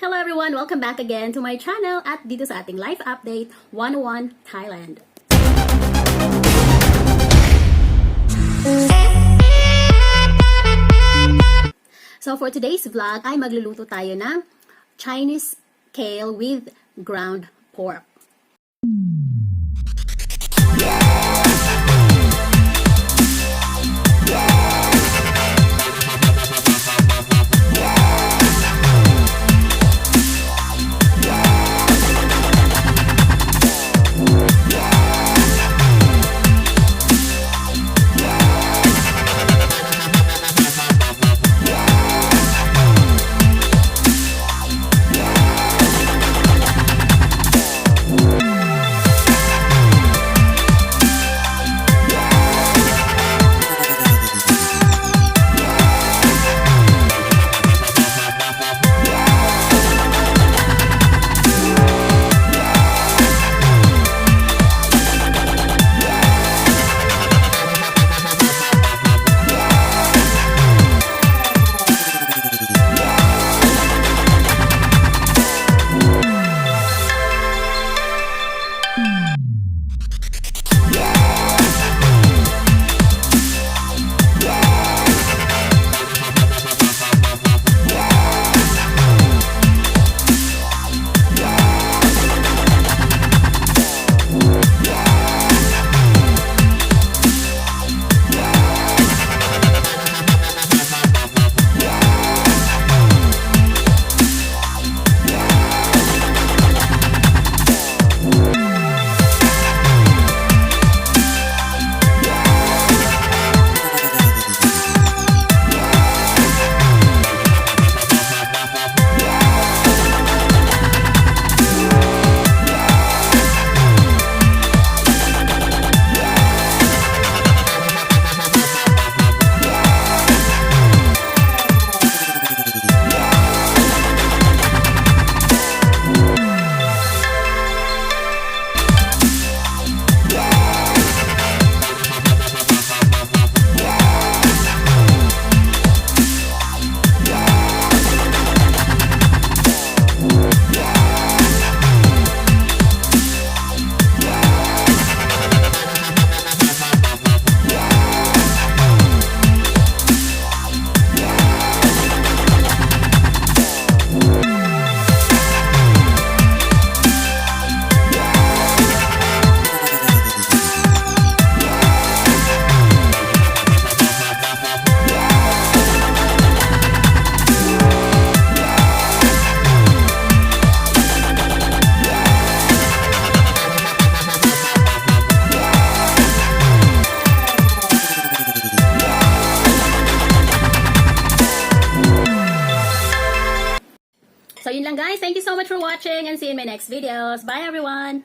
Hello everyone! Welcome back again to my channel at dito sa ating Life Update 101 Thailand. So for today's vlog ay magluluto tayo ng Chinese kale with ground pork. So yun lang guys, thank you so much for watching and see you in my next videos. Bye everyone!